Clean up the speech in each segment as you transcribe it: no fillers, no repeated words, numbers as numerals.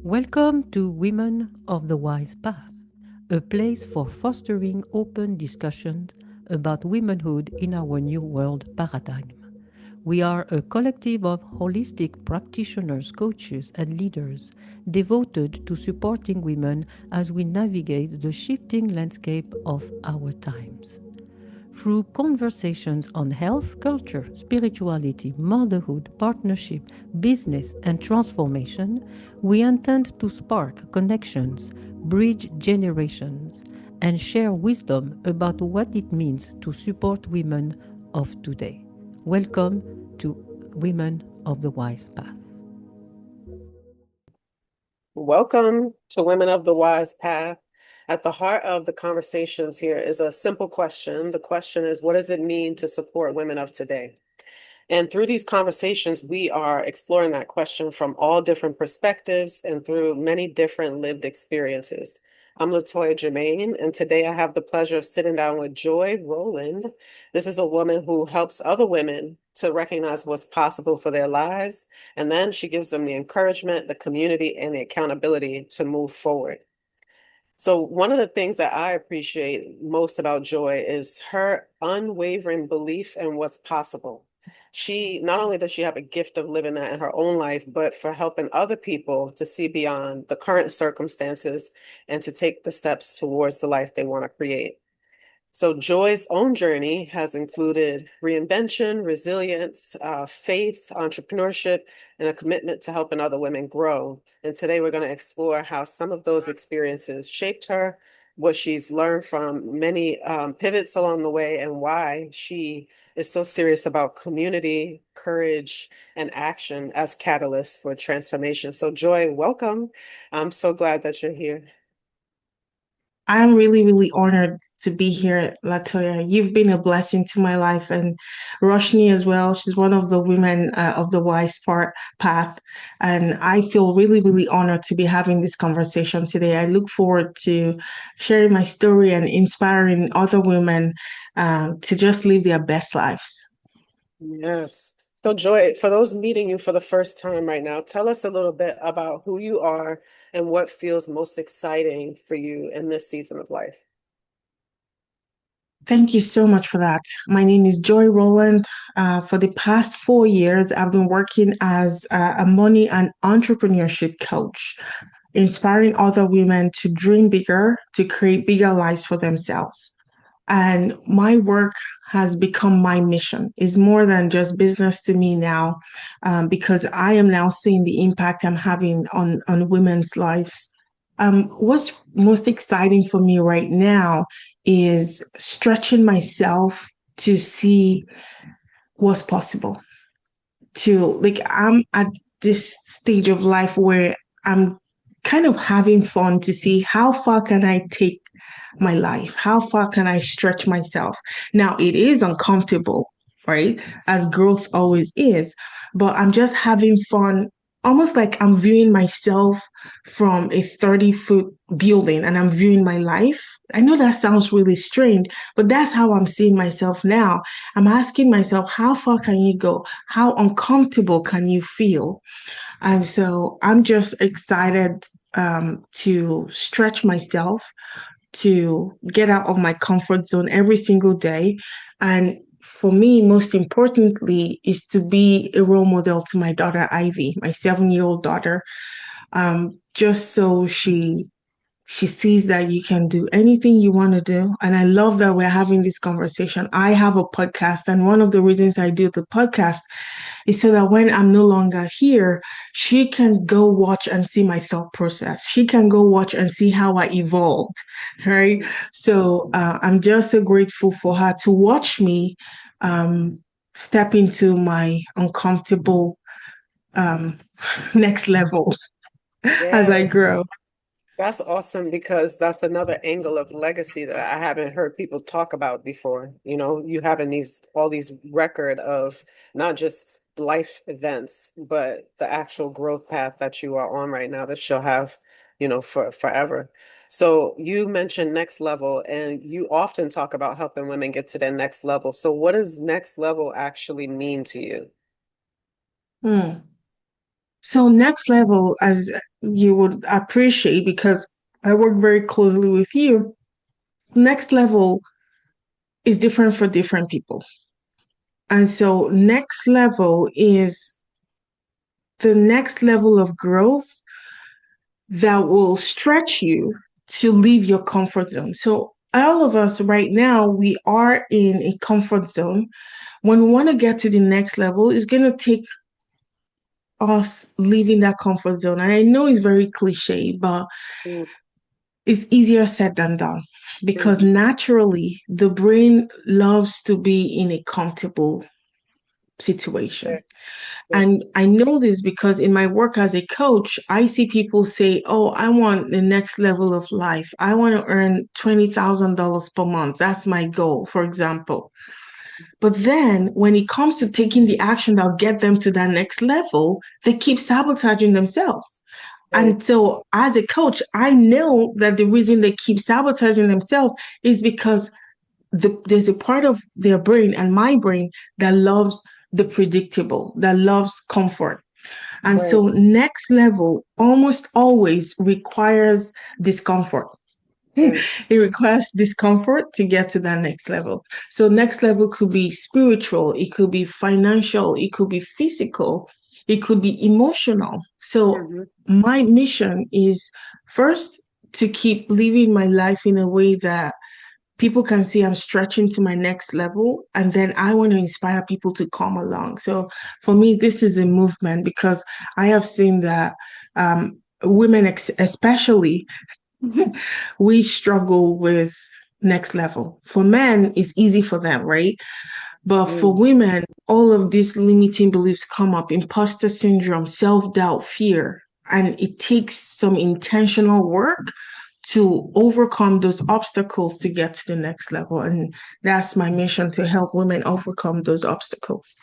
Welcome to Women of the Wise Path, a place for fostering open discussions about womanhood in our new world paradigm. We are a collective of holistic practitioners, coaches, and leaders devoted to supporting women as we navigate the shifting landscape of our times. Through conversations on health, culture, spirituality, motherhood, partnership, business, and transformation, we intend to spark connections, bridge generations, and share wisdom about what it means to support women of today. Welcome to Women of the Wise Path. Welcome to Women of the Wise Path. At the heart of the conversations here is a simple question. The question is, what does it mean to support women of today? And through these conversations, we are exploring that question from all different perspectives and through many different lived experiences. I'm LaToya Germaine, and today I have the pleasure of sitting down with Joy Rowland. This is a woman who helps other women to recognize what's possible for their lives, and then she gives them the encouragement, the community, and the accountability to move forward. So one of the things that I appreciate most about Joy is her unwavering belief in what's possible. She not only does she have a gift of living that in her own life, but for helping other people to see beyond the current circumstances and to take the steps towards the life they want to create. So Joy's own journey has included reinvention, resilience, faith, entrepreneurship, and a commitment to helping other women grow. And today we're going to explore how some of those experiences shaped her, what she's learned from many pivots along the way, and why she is so serious about community, courage, and action as catalysts for transformation. So Joy, welcome. I'm so glad that you're here. I'm really, really honored to be here, LaToya. You've been a blessing to my life, and Roshni as well. She's one of the women of the Wise Part Path, and I feel really, really honored to be having this conversation today. I look forward to sharing my story and inspiring other women to just live their best lives. Yes. So, Joy, for those meeting you for the first time right now, tell us a little bit about who you are and what feels most exciting for you in this season of life. Thank you so much for that. My name is Joy Rowland. For the past 4 years, I've been working as a money and entrepreneurship coach, inspiring other women to dream bigger, to create bigger lives for themselves. And my work has become my mission. It's more than just business to me now, because I am now seeing the impact I'm having on women's lives. What's most exciting for me right now is stretching myself to see what's possible. I'm at this stage of life where I'm kind of having fun to see how far can I take my life? How far can I stretch myself? Now, it is uncomfortable, right? As growth always is, but I'm just having fun, almost like I'm viewing myself from a 30-foot building and I'm viewing my life. I know that sounds really strange, but that's how I'm seeing myself now. I'm asking myself, how far can you go? How uncomfortable can you feel? And so I'm just excited to stretch myself, to get out of my comfort zone every single day. And for me, most importantly, is to be a role model to my daughter, Ivy, my 7-year-old daughter, just so she sees that you can do anything you want to do. And I love that we're having this conversation. I have a podcast, and one of the reasons I do the podcast is so that when I'm no longer here, she can go watch and see my thought process. She can go watch and see how I evolved, right? So I'm just so grateful for her to watch me step into my uncomfortable um, next level as I Yeah, grow. that's awesome because that's another angle of legacy that I haven't heard people talk about before. You know, you having these all these record of not just life events, but the actual growth path that you are on right now that she'll have, for forever. So you mentioned next level, and you often talk about helping women get to their next level. So what does next level actually mean to you? Hmm. So next level, as you would appreciate, because I work very closely with you, next level is different for different people. And so next level is the next level of growth that will stretch you to leave your comfort zone. So all of us right now, we are in a comfort zone. When we want to get to the next level, it's going to take us leaving that comfort zone. And I know it's very cliche, but Mm, it's easier said than done because mhm. naturally the brain loves to be in a comfortable situation. Yeah, yeah, And I know this because in my work as a coach, I see people say, oh, I want the next level of life. I want to earn $20,000 per month. That's my goal, for example. But then when it comes to taking the action that'll get them to that next level, they keep sabotaging themselves. right, And so, as a coach, I know that the reason they keep sabotaging themselves is because there's a part of their brain and my brain that loves the predictable, that loves comfort. And right, so, next level almost always requires discomfort. right. It requires discomfort to get to that next level. So, next level could be spiritual, it could be financial, it could be physical, it could be emotional. So, Mm-hmm. my mission is first to keep living my life in a way that people can see I'm stretching to my next level. And then I want to inspire people to come along. So, for me, this is a movement because I have seen that women, especially, we struggle with next level. For men, it's easy for them, right? But for Mm, women, all of these limiting beliefs come up: imposter syndrome, self doubt, fear. And it takes some intentional work to overcome those obstacles to get to the next level. And that's my mission, to help women overcome those obstacles.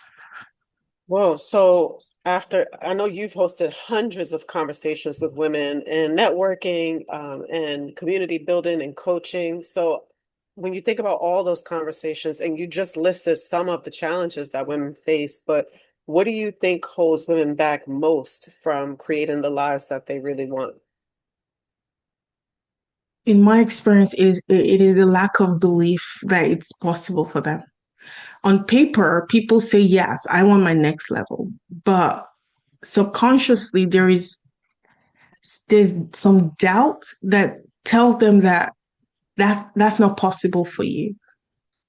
whoa. So after, I know you've hosted hundreds of conversations with women in networking, and community building and coaching. So when you think about all those conversations, and you just listed some of the challenges that women face, but what do you think holds women back most from creating the lives that they really want? In my experience, it is the lack of belief that it's possible for them. On paper, people say, yes, I want my next level. But subconsciously, there's some doubt that tells them that that's not possible for you.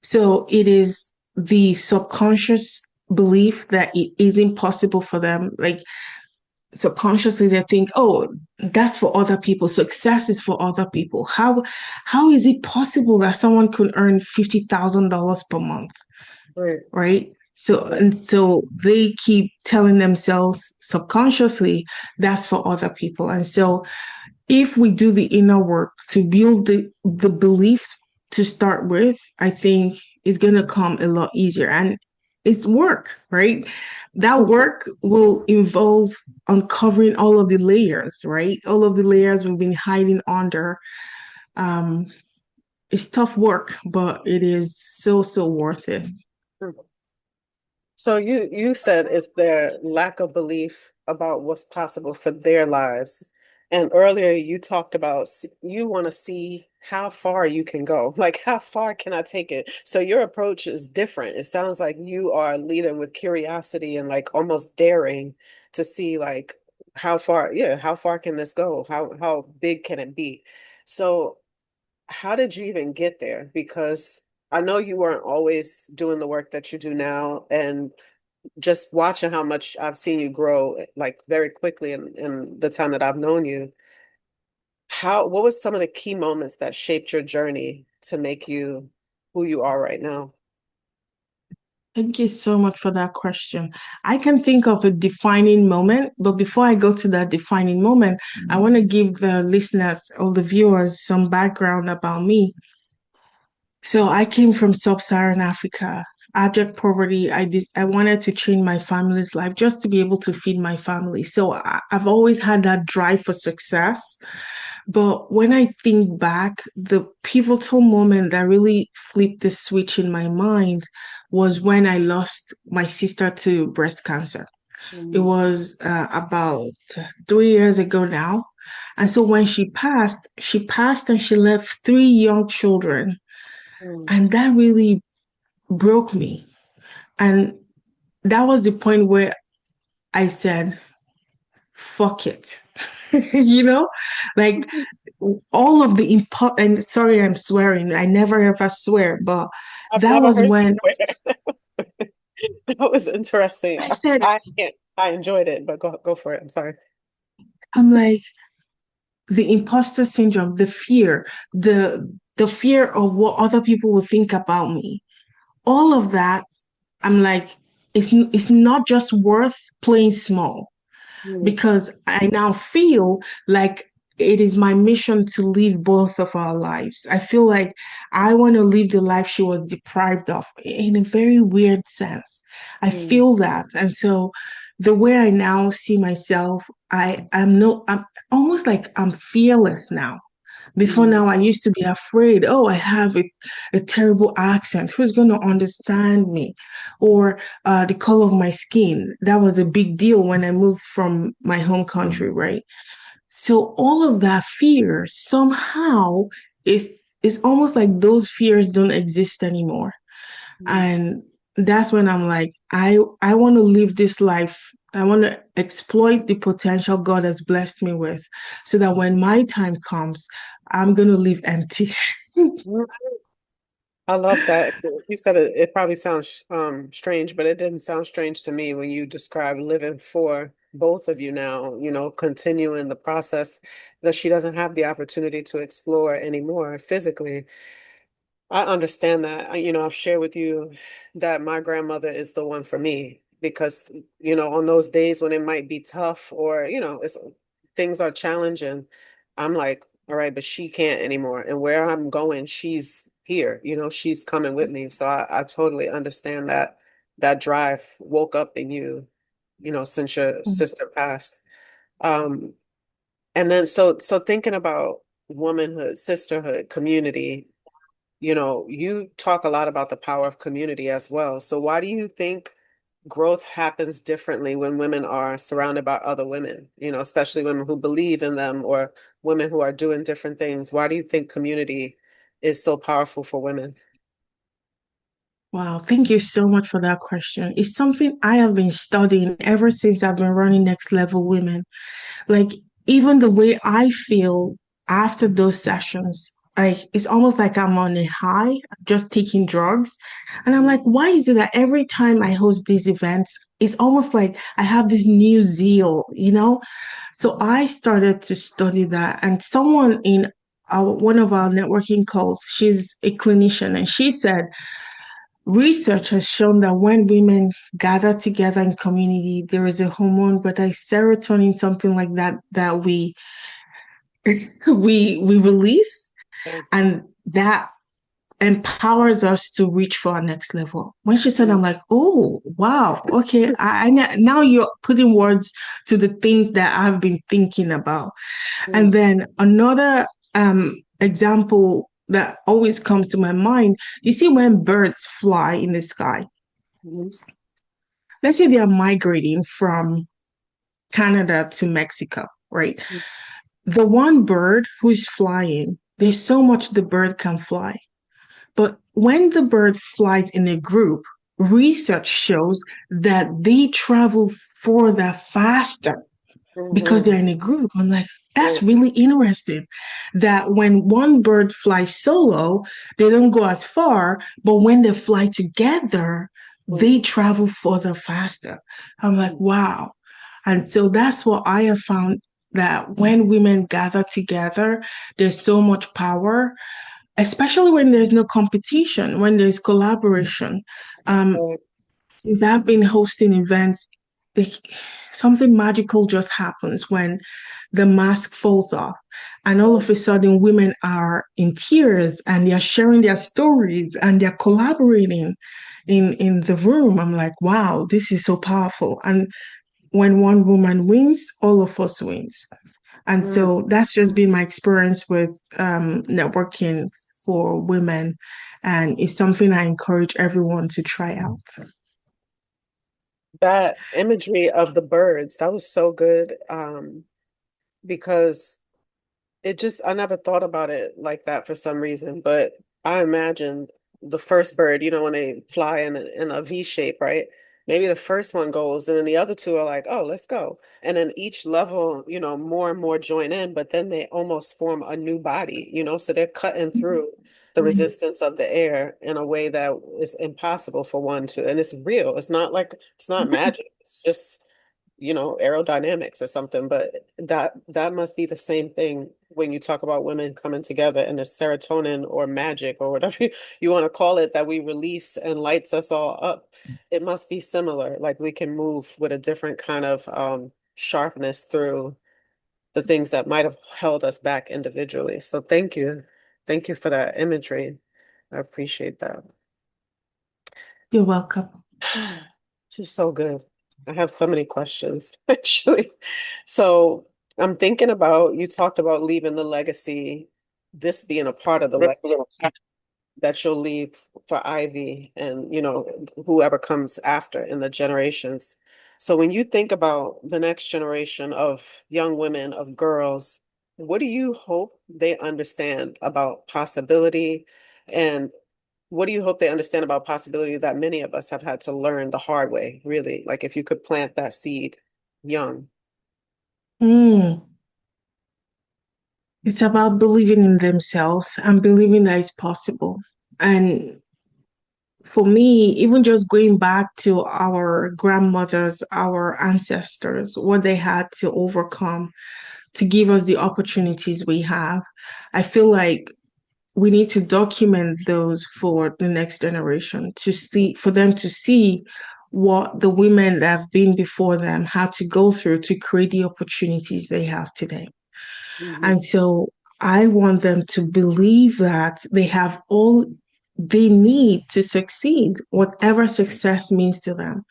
So it is the subconscious belief that it isn't possible for them. Like subconsciously they think, oh, that's for other people. Success is for other people. How is it possible that someone could earn $50,000 per month? Right, Right? So right, and so they keep telling themselves subconsciously that's for other people. And so if we do the inner work to build the belief to start with, I think it's going to come a lot easier. And it's work, right? That work will involve uncovering all of the layers, right? All of the layers we've been hiding under. Um, it's tough work, but it is so, so worth it. right. So you said it's their lack of belief about what's possible for their lives. And earlier you talked about you want to see how far you can go. Like how far can I take it? So your approach is different. It sounds like you are leading with curiosity and like almost daring to see like how far, yeah, how far can this go? How big can it be? So how did you even get there? Because I know you weren't always doing the work that you do now, and just watching how much I've seen you grow like very quickly in the time that I've known you. What was some of the key moments that shaped your journey to make you who you are right now? Thank you so much for that question. I can think of a defining moment, but before I go to that defining moment, I want to give the listeners or the viewers some background about me. So I came from sub-Saharan Africa, abject poverty. I wanted to change my family's life just to be able to feed my family. So I've always had that drive for success. But when I think back, the pivotal moment that really flipped the switch in my mind was when I lost my sister to breast cancer. It was about 3 years ago now. And so when she passed and she left three young children. Mm, And that really broke me. And that was the point where I said, fuck it. you know, like all of the and sorry, I'm swearing. I never ever swear, but I've that never was heard you when swear. That was interesting. I said, I can't. I enjoyed it, but go for it. I'm sorry. I'm like, the imposter syndrome, the fear of what other people will think about me. All of that, I'm like, it's not just worth playing small. Mm, Because I now feel like it is my mission to live both of our lives. I feel like I want to live the life she was deprived of in a very weird sense. I mm, feel that. And so the way I now see myself, I'm almost like I'm fearless now. Before mm, now, I used to be afraid. Oh, I have a terrible accent. Who's going to understand me? Or the color of my skin. That was a big deal when I moved from my home country, right? So all of that fear somehow is almost like those fears don't exist anymore. mm, And that's when I'm like, I want to live this life. I want to exploit the potential God has blessed me with so that when my time comes, I'm going to live empty. mm. I love that. You said it, it probably sounds strange, but it didn't sound strange to me when you described living for both of you now, continuing the process that she doesn't have the opportunity to explore anymore physically. I understand that. I've shared with you that my grandmother is the one for me because, on those days when it might be tough or, things are challenging, I'm like, all right, but she can't anymore. And where I'm going, she's here, she's coming with me. So I totally understand that drive woke up in you, since your sister passed. Um, and then so thinking about womanhood, sisterhood, community, you talk a lot about the power of community as well. So why do you think growth happens differently when women are surrounded by other women, especially women who believe in them or women who are doing different things? Why do you think community is so powerful for women? Wow, thank you so much for that question. It's something I have been studying ever since I've been running Next Level Women. Like even the way I feel after those sessions, like it's almost like I'm on a high, just taking drugs. And I'm like, why is it that every time I host these events, it's almost like I have this new zeal? So I started to study that. And someone in one of our networking calls, she's a clinician, and she said, research has shown that when women gather together in community, there is a hormone, but a serotonin, something like that, that we release, Yeah. and that empowers us to reach for our next level. When she said, Mm, I'm like, oh wow, okay. Now you're putting words to the things that I've been thinking about. mm, And then another example that always comes to my mind, you see when birds fly in the sky. mm, Let's say they are migrating from Canada to Mexico, right? mm, The one bird who is flying, there's so much the bird can fly. But when the bird flies in a group, research shows that they travel further faster because mhm, they're in a group. I'm like, right, that's really interesting. That when one bird flies solo, they don't go as far, but when they fly together, mm, they travel further faster. I'm like, mm, wow. And so that's what I have found, that when women gather together, there's so much power, especially when there's no competition, when there's collaboration. Um, right, since I've been hosting events, it, something magical just happens when the mask falls off. And all of a sudden, women are in tears and they're sharing their stories and they're collaborating in the room. I'm like, wow, this is so powerful. And when one woman wins, all of us wins. And mm. so that's just been my experience with networking for women. And it's something I encourage everyone to try out. That imagery of the birds, that was so good. Because it just, I never thought about it like that for some reason, but I imagined the first bird, when they fly in a V shape, right? Maybe the first one goes, and then the other two are like, oh, let's go. And then each level, more and more join in, but then they almost form a new body, so they're cutting through the resistance of the air in a way that is impossible for one to, and it's real. It's not like, it's not magic. It's just aerodynamics or something, but that must be the same thing when you talk about women coming together and the serotonin or magic or whatever you want to call it that we release and lights us all up. It must be similar. Like we can move with a different kind of sharpness through the things that might have held us back individually. So thank you. Thank you for that imagery. I appreciate that. You're welcome. She's so good. I have so many questions, actually. So I'm thinking about, you talked about leaving the legacy, this being a part of the legacy that you'll leave for Ivy and, whoever comes after in the generations. So when you think about the next generation of young women, of girls, what do you hope they understand about possibility? And what do you hope they understand about possibility that many of us have had to learn the hard way, really? Like if you could plant that seed young. Mm. It's about believing in themselves and believing that it's possible. And for me, even just going back to our grandmothers, our ancestors, what they had to overcome to give us the opportunities we have, I feel like we need to document those for the next generation to see, for them to see what the women that have been before them had to go through to create the opportunities they have today. Mhm. And so I want them to believe that they have all they need to succeed, whatever success means to them.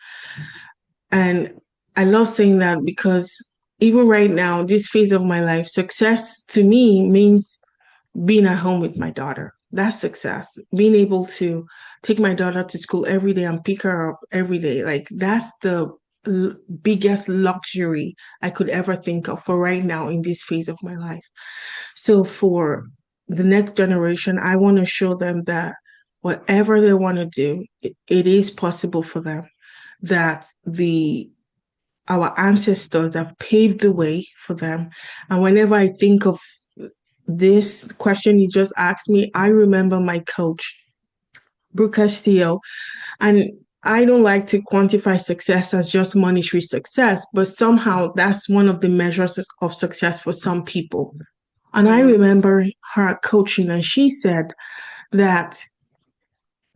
And I love saying that because even right now, this phase of my life, success to me means being at home with my daughter. That's success. Being able to take my daughter to school every day and pick her up every day. Like that's the biggest luxury I could ever think of for right now in this phase of my life. So for the next generation, I want to show them that whatever they want to do, it is possible for them. That the our ancestors have paved the way for them. And whenever I think of this question you just asked me, I remember my coach, Brooke Castillo, and I don't like to quantify success as just monetary success, but somehow that's one of the measures of success for some people. And I Mhm. remember her coaching, and she said that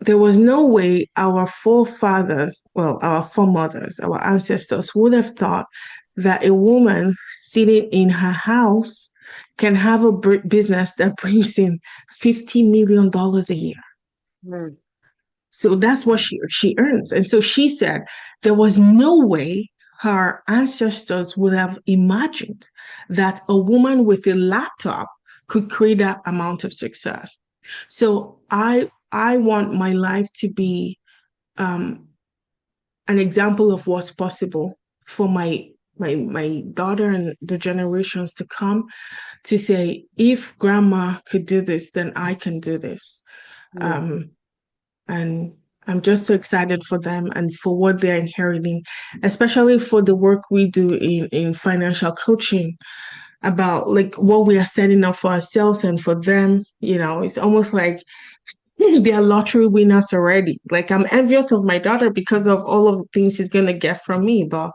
there was no way our forefathers, well, our foremothers, our ancestors would have thought that a woman sitting in her house can have a business that brings in $50 million a year. Mhm. So that's what she earns. And so she said there was no way her ancestors would have imagined that a woman with a laptop could create that amount of success. So I want my life to be um, an example of what's possible for my daughter and the generations to come, to say if grandma could do this, then I can do this. Mhm. Um, and I'm just so excited for them and for what they're inheriting, especially for the work we do in financial coaching about like what we are setting up for ourselves and for them. It's almost like they are lottery winners already. Like I'm envious of my daughter because of all of the things she's gonna get from me, but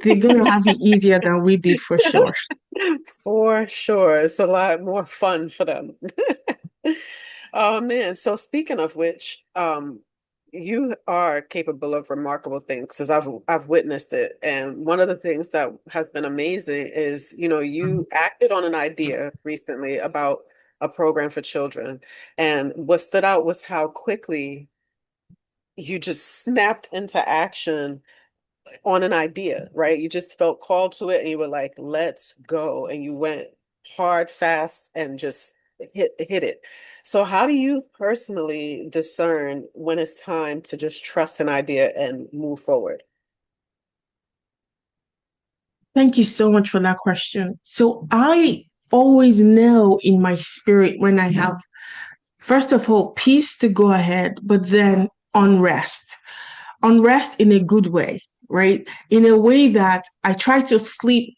they're gonna have it easier than we did for sure. For sure. It's a lot more fun for them. Oh man. So speaking of which, you are capable of remarkable things because I've witnessed it. And one of the things that has been amazing is, you acted on an idea recently about a program for children. And what stood out was how quickly you just snapped into action on an idea, right? You just felt called to it and you were like, let's go. And you went hard, fast, and just hit it. So how do you personally discern when it's time to just trust an idea and move forward? Thank you so much for that question. So I always know in my spirit when I have, first of all, peace to go ahead, but then unrest. Unrest in a good way, right? In a way that I try to sleep.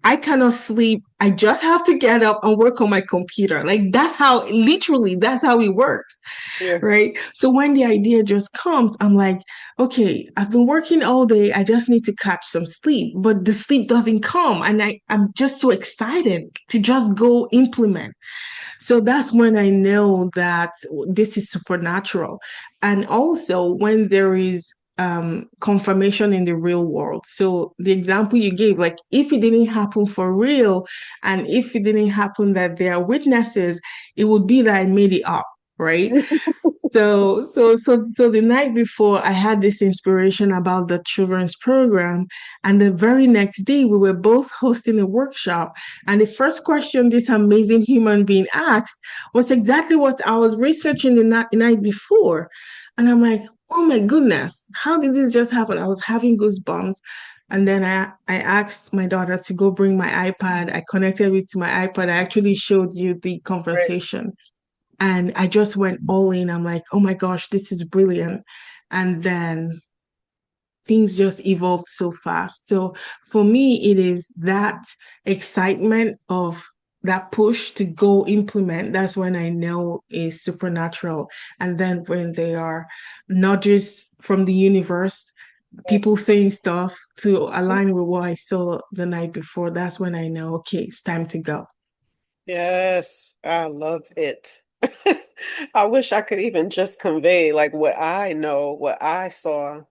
I cannot sleep. I just have to get up and work on my computer. Like that's how, literally, that's how it works, Yeah. right? So when the idea just comes, I'm like, okay, I've been working all day. I just need to catch some sleep, but the sleep doesn't come. And I'm just so excited to just go implement. So that's when I know that this is supernatural. And also when there is confirmation in the real world. So the example you gave, like if it didn't happen for real, and if it didn't happen that there are witnesses, it would be that I made it up, right? So the night before, I had this inspiration about the children's program, and the very next day, we were both hosting a workshop. And the first question this amazing human being asked was exactly what I was researching the night before. And I'm like, oh my goodness, how did this just happen? I was having goosebumps. And then I asked my daughter to go bring my iPad. I connected it to my iPad. I actually showed you the Right. conversation. And I just went all in. I'm like, oh my gosh, this is brilliant. And then things just evolved so fast. So for me, it is that excitement of that push to go implement. That's when I know is supernatural. And then when they are nudges from the universe, people saying stuff to align with what I saw the night before, that's when I know, okay, it's time to go. Yes, I love it. I wish I could even just convey like what I know, what I saw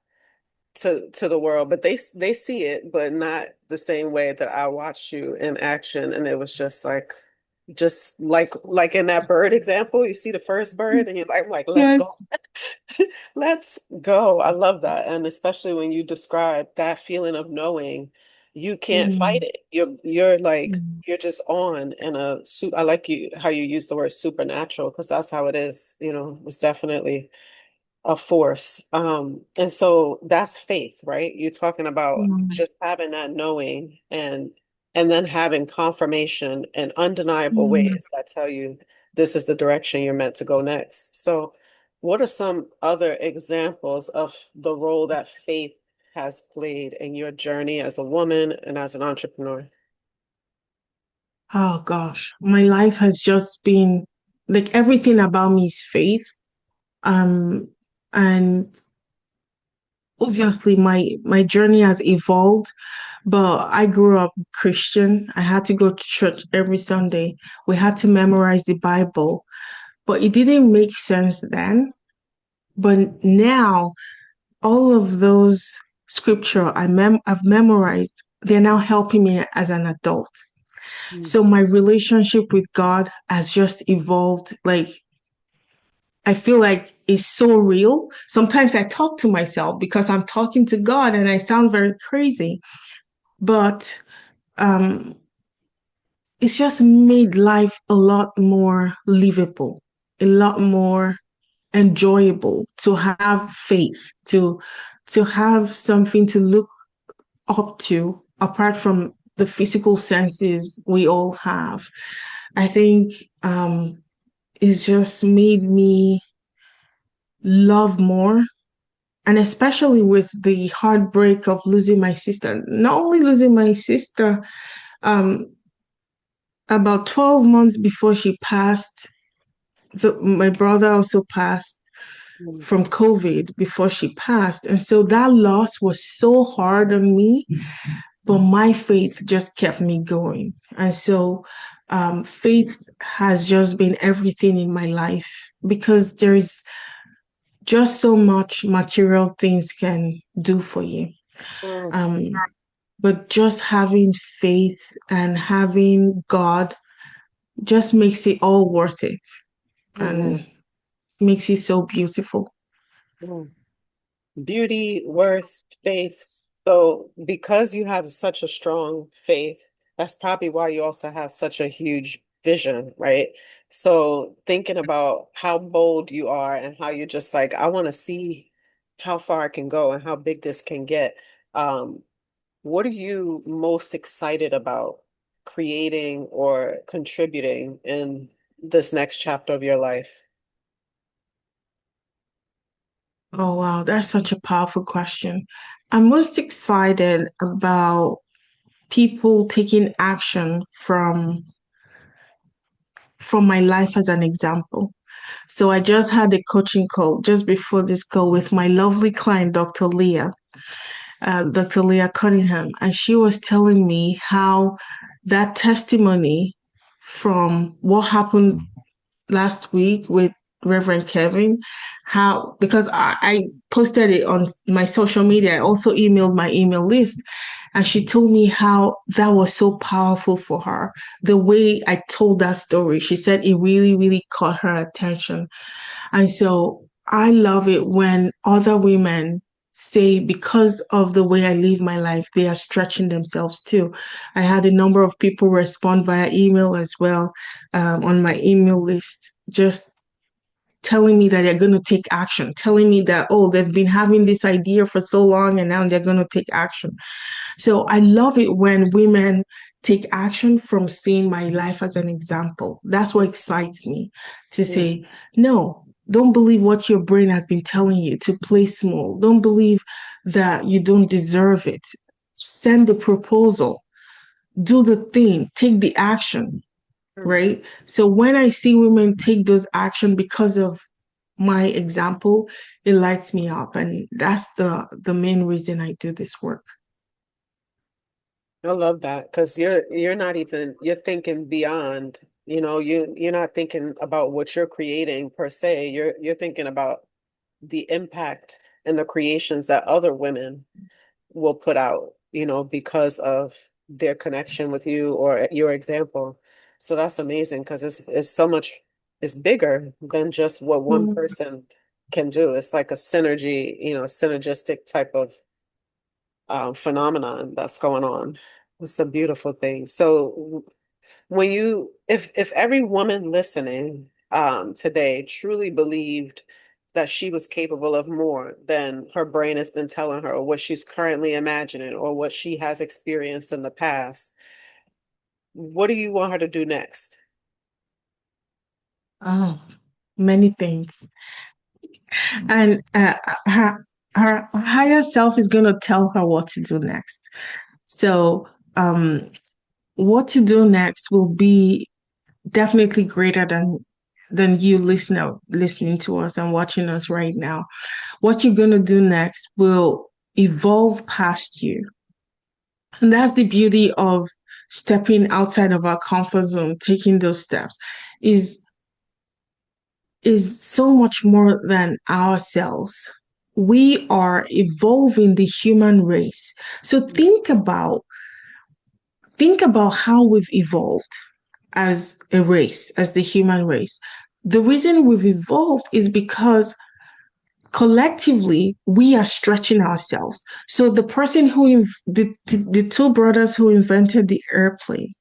to the world, but they see it, but not the same way that I watched you in action. And it was just like in that bird example, you see the first bird and you're like, I'm like, let's go. Yes. Let's go. I love that. And especially when you describe that feeling of knowing you can't fight Mm, it. You're like mm, you're just on in a suit. I like you how you use the word supernatural because that's how it is. It's definitely a force. And so that's faith, right? You're talking about mm, just having that knowing and then having confirmation and undeniable mm. ways that tell you this is the direction you're meant to go next. So what are some other examples of the role that faith has played in your journey as a woman and as an entrepreneur? Oh gosh, my life has just been like everything about me is faith. Um, and obviously my journey has evolved, but I grew up Christian. I had to go to church every Sunday. We had to memorize the Bible, but it didn't make sense then. But now all of those scripture I've memorized, they're now helping me as an adult. Mm. So my relationship with God has just evolved. Like I feel like it's so real. Sometimes I talk to myself because I'm talking to God and I sound very crazy. But um it's just made life a lot more livable, a lot more enjoyable to have faith, to have something to look up to apart from the physical senses we all have. I think it's just made me love more. And especially with the heartbreak of losing my sister, not only losing my sister, um, about 12 months before she passed, my brother also passed Mm. from COVID before she passed. And so that loss was so hard on me, but my faith just kept me going. And so faith has just been everything in my life because there's just so much material things can do for you. Mm. Um, but just having faith and having God just makes it all worth it Mhm. and makes it so beautiful. Mm. Beauty, worth, faith. So, because you have such a strong faith, that's probably why you also have such a huge vision, right? So, thinking about how bold you are and how you're just like, I want to see how far I can go and how big this can get. Um, what are you most excited about creating or contributing in this next chapter of your life? Oh, wow, that's such a powerful question. I'm most excited about people taking action from my life as an example. So I just had a coaching call just before this call with my lovely client, Dr. Leah Cunningham, and she was telling me how that testimony from what happened last week with Reverend Kevin, how because I posted it on my social media, I also emailed my email list, and she told me how that was so powerful for her. The way I told that story, she said it really, really caught her attention. And so I love it when other women say, because of the way I live my life, they are stretching themselves too. I had a number of people respond via email as well, on my email list, just telling me that they're going to take action, telling me that, oh, they've been having this idea for so long and now they're going to take action. So I love it when women take action from seeing my life as an example. That's what excites me, to Mm, say, no, don't believe what your brain has been telling you to play small. Don't believe that you don't deserve it. Send the proposal, do the thing, take the action, mm. right? So when I see women take those action because of my example, it lights me up. And that's the main reason I do this work. I love that because you're not even you're thinking beyond, you're not thinking about what you're creating per se. You're thinking about the impact and the creations that other women will put out, because of their connection with you or your example. So that's amazing because it's so much, it's bigger than just what one Mm. person can do. It's like a synergy, synergistic type of phenomenon that's going on. It's a beautiful thing. So when if every woman listening today truly believed that she was capable of more than her brain has been telling her, or what she's currently imagining, or what she has experienced in the past, what do you want her to do next? Oh, many things. And her higher self is going to tell her what to do next. So, what to do next will be definitely greater than you listening to us and watching us right now. What you're going to do next will evolve past you. And that's the beauty of stepping outside of our comfort zone, taking those steps, is is so much more than ourselves. We are evolving the human race. So think about how we've evolved as a race, as the human race. The reason we've evolved is because collectively we are stretching ourselves. So the person the two brothers who invented the airplane,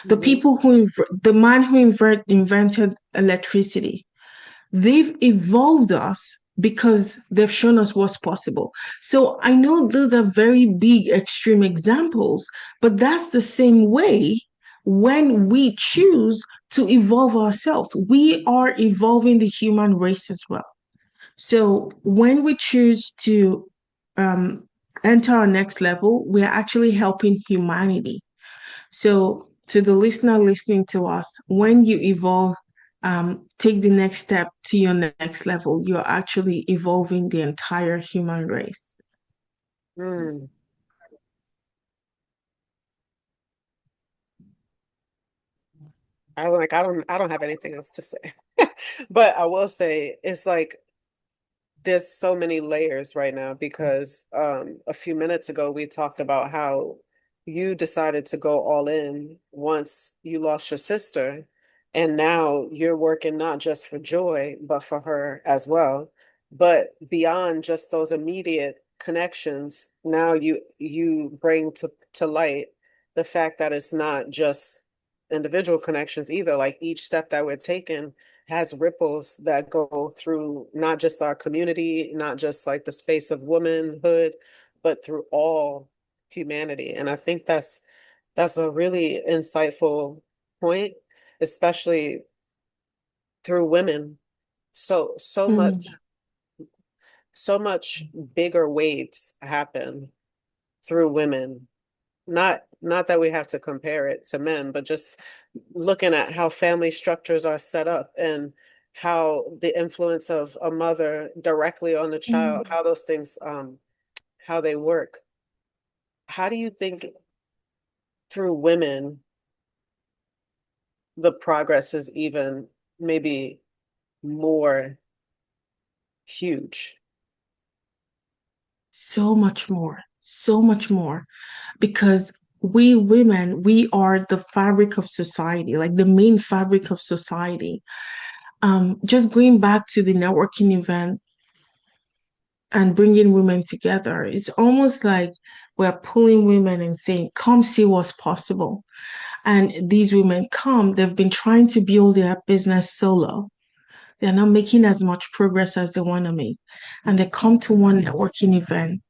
Mhm. the man who invented electricity, they've evolved us because they've shown us what's possible. So I know those are very big, extreme examples, but that's the same way when we choose to evolve ourselves. We are evolving the human race as well. So when we choose to um, enter our next level, we're actually helping humanity. So, to the listener listening to us, when you evolve, take the next step to your next level, you're actually evolving the entire human race. Mm. I don't have anything else to say. But I will say it's like there's so many layers right now because a few minutes ago we talked about how you decided to go all in once you lost your sister, and now you're working not just for Joy but for her as well. But beyond just those immediate connections, now you bring to light the fact that it's not just individual connections either. Like each step that we're taking has ripples that go through not just our community, not just like the space of womanhood, but through all. humanity. And I think that's a really insightful point, especially through women. So Mm. much bigger waves happen through women. Not that we have to compare it to men, but just looking at how family structures are set up and how the influence of a mother directly on the child, Mm. how those things how they work. How do you think through women the progress is even maybe more huge? So much more, because we women, we are the fabric of society, like the main fabric of society. Just going back to the networking event and bringing women together, it's almost like we're pulling women and saying, come see what's possible. And these women come, they've been trying to build their business solo. They're not making as much progress as they want to make. And they come to one networking event.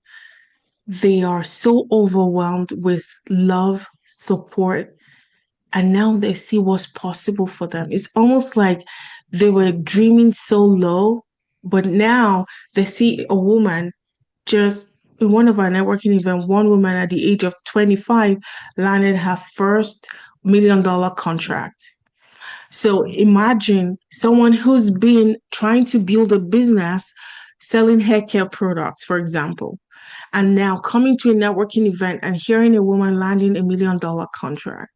They are so overwhelmed with love, support, and now they see what's possible for them. It's almost like they were dreaming so low, but now they see a woman just in one of our networking events, one woman at the age of 25 landed her first $1 million contract. So imagine someone who's been trying to build a business selling hair care products, for example, and now coming to a networking event and hearing a woman landing $1 million contract.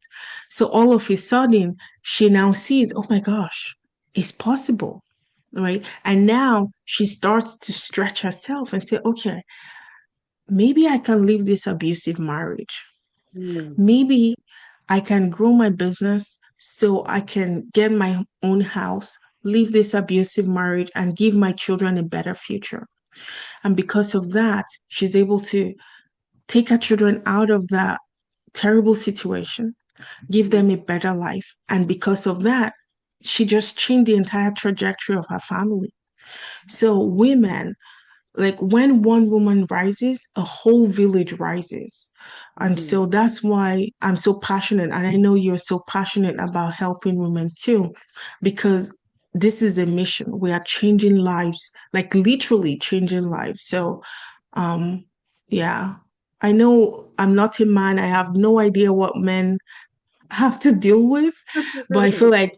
So all of a sudden, she now sees, oh my gosh, it's possible, right? And now she starts to stretch herself and say, okay, maybe I can leave this abusive marriage. Mm, Maybe I can grow my business so I can get my own house, leave this abusive marriage, and give my children a better future. And because of that, she's able to take her children out of that terrible situation, give mm, them a better life. And because of that, she just changed the entire trajectory of her family. So, women, like when one woman rises, a whole village rises. And mhm. so that's why I'm so passionate. And I know you're so passionate about helping women too, because this is a mission. We are changing lives, like literally changing lives. So, um, yeah, I know I'm not a man. I have no idea what men have to deal with, but I feel like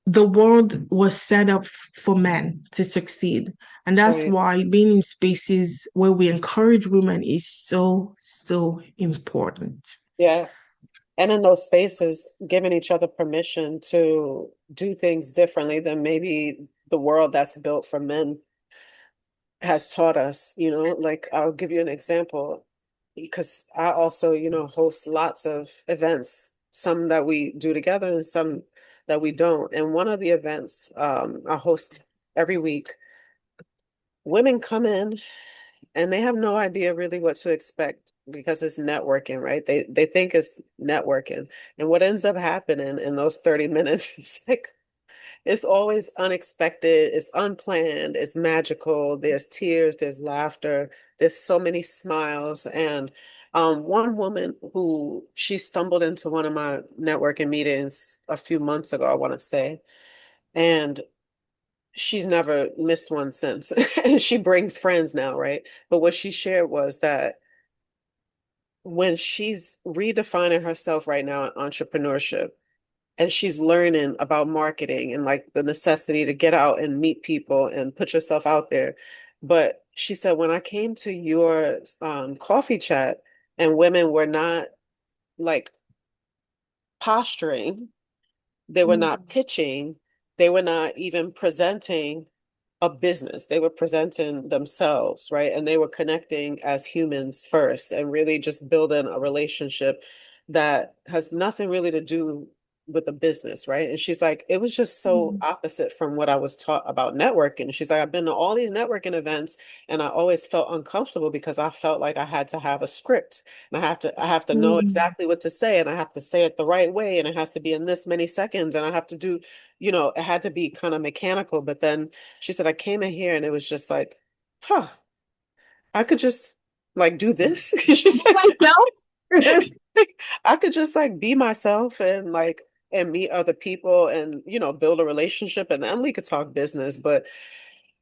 the world was set up for men to succeed. And that's Right. why being in spaces where we encourage women is so, so important. Yeah. And in those spaces, giving each other permission to do things differently than maybe the world that's built for men has taught us, like I'll give you an example because I also, host lots of events, some that we do together and some that we don't. And one of the events I host every week, women come in and they have no idea really what to expect because it's networking, right? They think it's networking. And what ends up happening in those 30 minutes is like it's always unexpected, it's unplanned, it's magical. There's tears, there's laughter, there's so many smiles. And one woman who she stumbled into one of my networking meetings a few months ago, I want to say, and she's never missed one since. And she brings friends now, right? But what she shared was that when she's redefining herself right now in entrepreneurship, and she's learning about marketing and like the necessity to get out and meet people and put yourself out there. But she said, when I came to your coffee chat and women were not like posturing, they were Mm. not pitching, they were not even presenting a business. They were presenting themselves, right? And they were connecting as humans first and really just building a relationship that has nothing really to do with the business, right? And she's like, it was just so Mm. opposite from what I was taught about networking. She's like, I've been to all these networking events and I always felt uncomfortable because I felt like I had to have a script and I have to know Mm. exactly what to say and I have to say it the right way and it has to be in this many seconds and I have to do, it had to be kind of mechanical. But then she said, I came in here and it was just like, huh, I could just Like do this. She's like, Myself. I could just like be myself and like and meet other people and build a relationship and then we could talk business. But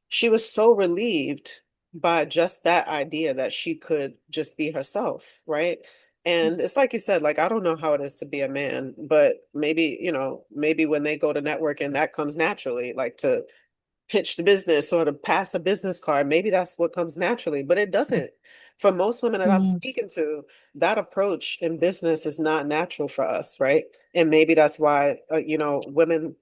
she was so relieved by just that idea that she could just be herself, right? And it's like you said, like I don't know how it is to be a man, but maybe, maybe when they go to networking, that comes naturally, like to pitch the business or to pass a business card. Maybe that's what comes naturally, but it doesn't. For most women that I'm Mm, speaking to, that approach in business is not natural for us, right? And maybe that's why, women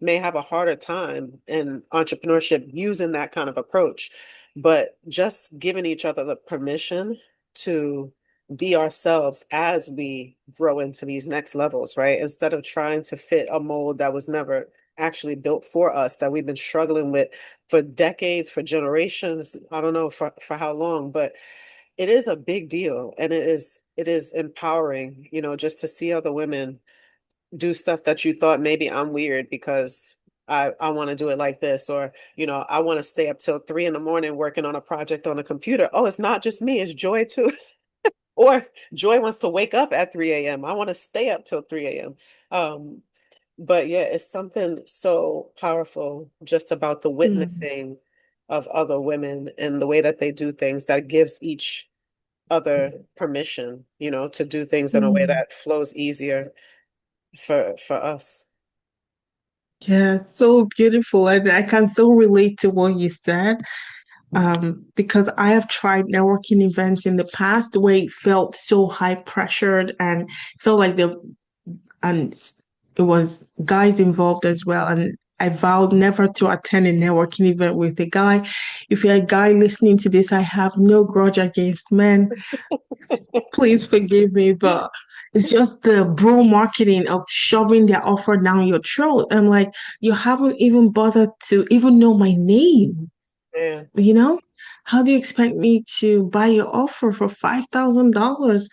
may have a harder time in entrepreneurship using that kind of approach. But just giving each other the permission to be ourselves as we grow into these next levels, right? Instead of trying to fit a mold that was never actually built for us, that we've been struggling with for decades, for generations. I don't know for how long, but it is a big deal. And it is empowering, just to see other women do stuff that you thought maybe I'm weird because I want to do it like this, or I want to stay up till 3 in the morning working on a project on a computer. Oh, it's not just me, it's Joy too. Or Joy wants to wake up at 3 a.m. I want to stay up till 3 a.m. Um, but yeah, it's something so powerful just about the mm, witnessing of other women and the way that they do things that gives each other permission, to do things in a way mm. that flows easier for us. Yeah, so beautiful. And I can so relate to what you said. Because I have tried networking events in the past where it felt so high pressured and felt like and it was guys involved as well. And I vowed never to attend a networking event with a guy. If you're a guy listening to this, I have no grudge against men. Please forgive me, but it's just the bro marketing of shoving their offer down your throat. I'm like, you haven't even bothered to even know my name, Yeah, you know? How do you expect me to buy your offer for $5,000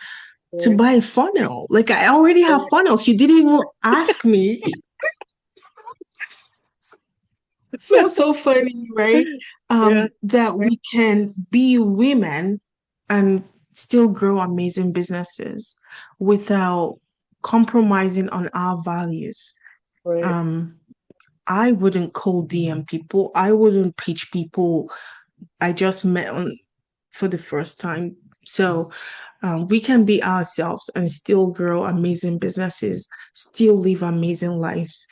to right, buy a funnel? Like I already have right. funnels. You didn't even ask me. So funny, right? Yeah, That we can be women and still grow amazing businesses without compromising on our values. right. Um, I wouldn't cold DM people. I wouldn't pitch people I just met on for the first time. So we can be ourselves and still grow amazing businesses, still live amazing lives.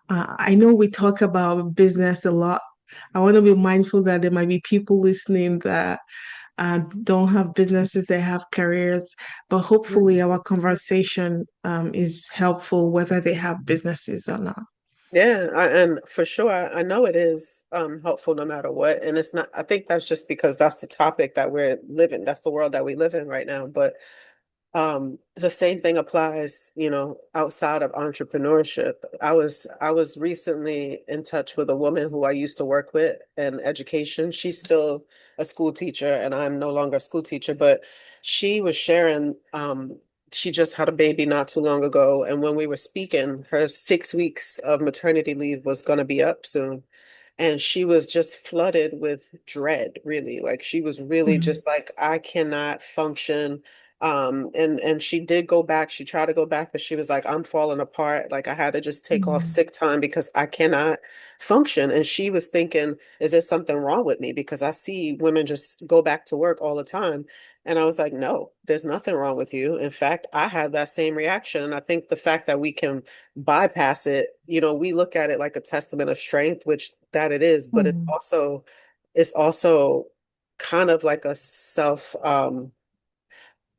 I know we talk about business a lot. I want to be mindful that there might be people listening that don't have businesses, they have careers, but hopefully our conversation is helpful whether they have businesses or not. Yeah, and for sure, I know it is helpful no matter what. And it's not, I think that's just because that's the topic that we're living, that's the world that we live in right now. But the same thing applies, outside of entrepreneurship. I was recently in touch with a woman who I used to work with in education. She's still a school teacher and I'm no longer a school teacher, but she was sharing she just had a baby not too long ago, and when we were speaking, her 6 weeks of maternity leave was going to be up soon. And she was just flooded with dread, really. Like she was really Mm, just like, I cannot function. And she did go back. She tried to go back, but she was like, I'm falling apart. Like I had to just take off mm, sick time because I cannot function. And she was thinking, is there something wrong with me? Because I see women just go back to work all the time. And I was like, no, there's nothing wrong with you. In fact, I had that same reaction. And I think the fact that we can bypass it, we look at it like a testament of strength, which that it is, but mm, it's also kind of like a self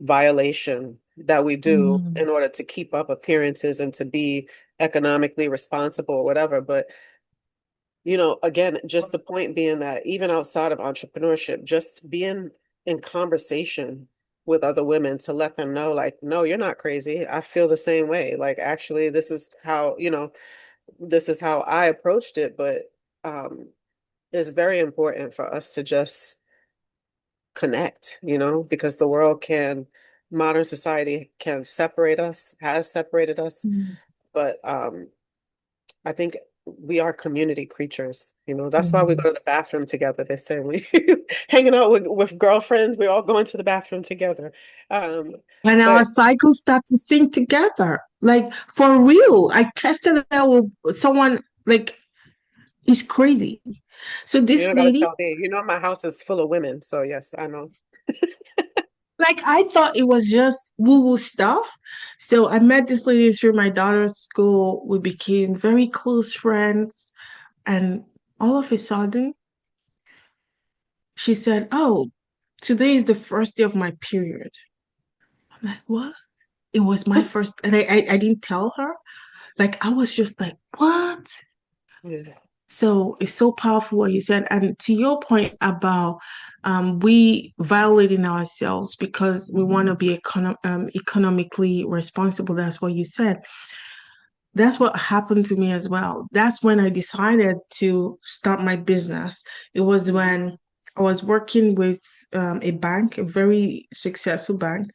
violation that we do mm, in order to keep up appearances and to be economically responsible or whatever. But again, just the point being that even outside of entrepreneurship, just being in conversation with other women to let them know, like, no, you're not crazy. I feel the same way. Like, actually, this is how I approached it. But um, it's very important for us to just connect, because modern society can separate us, has separated us. mm, But I think we are community creatures. That's why we go to the Yes. bathroom together. They say we hanging out with girlfriends, we all go into the bathroom together. Um, And our but cycles start to sync together. Like for real. I tested that with someone like it's crazy. So you this don't gotta lady, tell me. My house is full of women, so yes, I know. like I thought it was just woo-woo stuff. So I met this lady through my daughter's school. We became very close friends. And all of a sudden, she said, "Oh, today is the first day of my period." I'm like, "What?" It was my first, and I didn't tell her. Like I was just like, "What?" Yeah. So it's so powerful what you said. And to your point about we violating ourselves because we want to be economically responsible, that's what you said. That's what happened to me as well. That's when I decided to start my business. It was Mhm. when I was working with a bank, a very successful bank.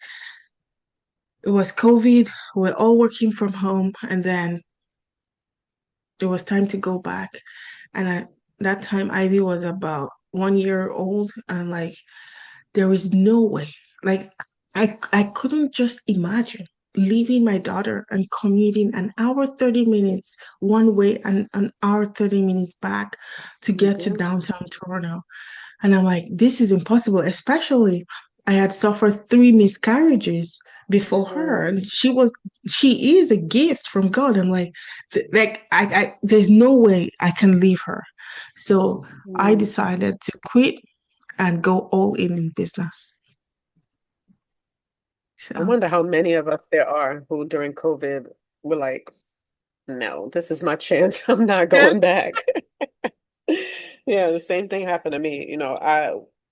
It was COVID. We're all working from home. And then it was time to go back. And that time, Ivy was about 1 year old. And like, there is no way. Like, I couldn't just imagine leaving my daughter and commuting an hour, 30 minutes one way and an hour, 30 minutes back to get to Yeah. downtown Toronto. And I'm like, this is impossible, especially I had suffered three miscarriages before her. Yeah. And she is a gift from God. I'm like, there's no way I can leave her. So I Mm. decided to quit and go all in business. I So wonder how many of us there are who during COVID were like, no, this is my chance. I'm not going yes. back. Yeah, the same thing happened to me.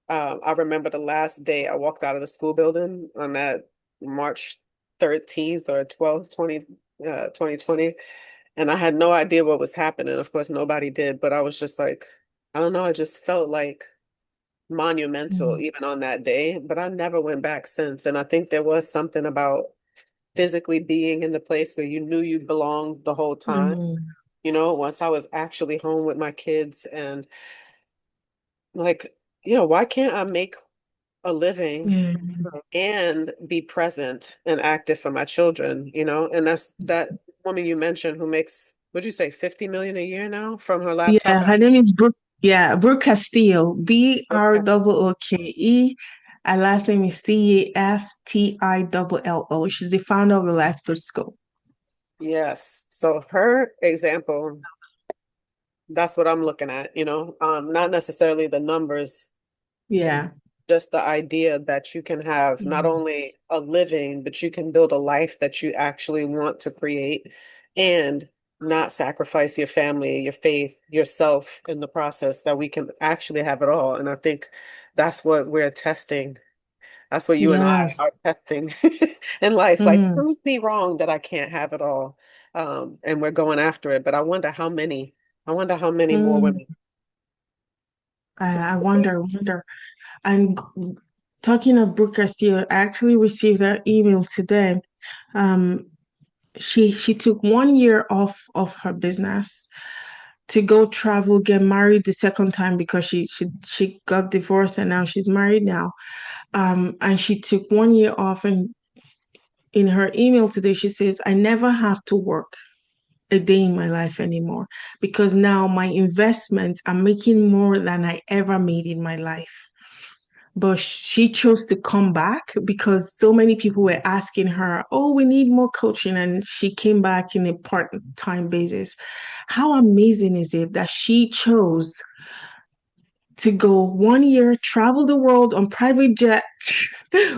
I remember the last day I walked out of the school building on that March 13th or 12th, 2020, and I had no idea what was happening. Of course, nobody did, but I was just like, I don't know, I just felt like monumental Mm, even on that day, but I never went back since. And I think there was something about physically being in the place where you knew you belonged the whole time. mm, Once I was actually home with my kids and like, why can't I make a living yeah. and be present and active for my children, And that's that woman you mentioned who makes, what'd you say, 50 million a year now from her laptop Yeah, app? her name is Brooke. Yeah, Brooke Castillo. Okay. Brooke. Her last name is Castillo. She's the founder of the Life Through School. Yes. So her example, that's what I'm looking at, not necessarily the numbers, Yeah. just the idea that you can have not Mm, only a living, but you can build a life that you actually want to create and not sacrifice your family, your faith, yourself in the process, that we can actually have it all. And I think that's what we're testing. That's what you and I yes. are testing in life. Like, Mm, prove me wrong that I can't have it all. And we're going after it. But I wonder how many more mm. women. It's just I so good. wonder. And talking of Brooke Castillo, I actually received an email today. Um, she took 1 year off of her business to go travel, get married the second time because she got divorced and now she's married now. And she took 1 year off, and in her email today she says, "I never have to work a day in my life anymore because now my investments are making more than I ever made in my life." But she chose to come back because so many people were asking her, "Oh, we need more coaching." And she came back in a part-time basis. How amazing is it that she chose to go 1 year, travel the world on private jet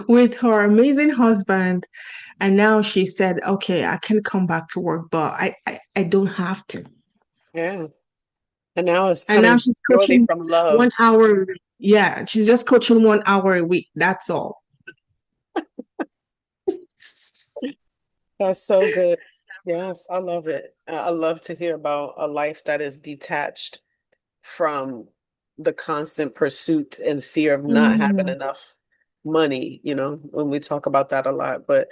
with her amazing husband? And now she said, "Okay, I can come back to work, but I don't have to." Yeah. And now it's And now coming she's purely coaching from one love. hour. Yeah, she's just coaching 1 hour a week. That's all. That's so good. Yes, I love it. I love to hear about a life that is detached from the constant pursuit and fear of not having Mm, enough money, when we talk about that a lot. But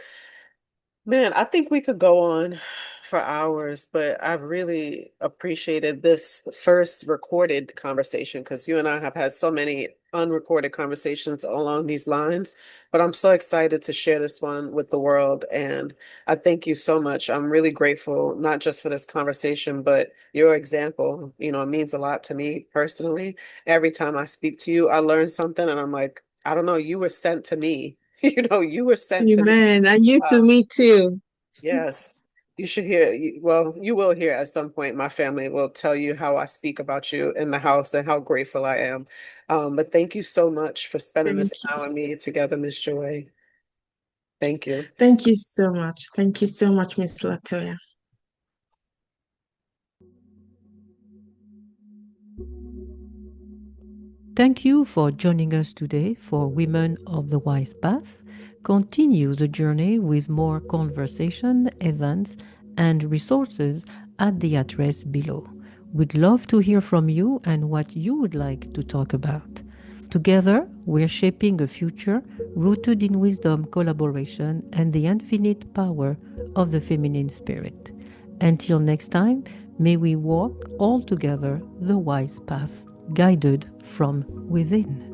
Man, I think we could go on for hours, but I've really appreciated this first recorded conversation because you and I have had so many unrecorded conversations along these lines. But I'm so excited to share this one with the world. And I thank you so much. I'm really grateful, not just for this conversation, but your example. It means a lot to me personally. Every time I speak to you, I learn something and I'm like, I don't know, you were sent to me. You were sent to me. Amen. And you to me too. Yes. You should hear, well, you will hear at some point. My family will tell you how I speak about you in the house and how grateful I am. But thank you so much for spending this Thank time you. with me together, Miss Joy. Thank you. Thank you so much. Thank you so much, Miss LaToya. Thank you for joining us today for Women of the Wise Path. Continue the journey with more conversation, events, and resources at the address below. We'd love to hear from you and what you would like to talk about. Together, we're shaping a future rooted in wisdom, collaboration, and the infinite power of the feminine spirit. Until next time, may we walk all together the wise path, guided from within.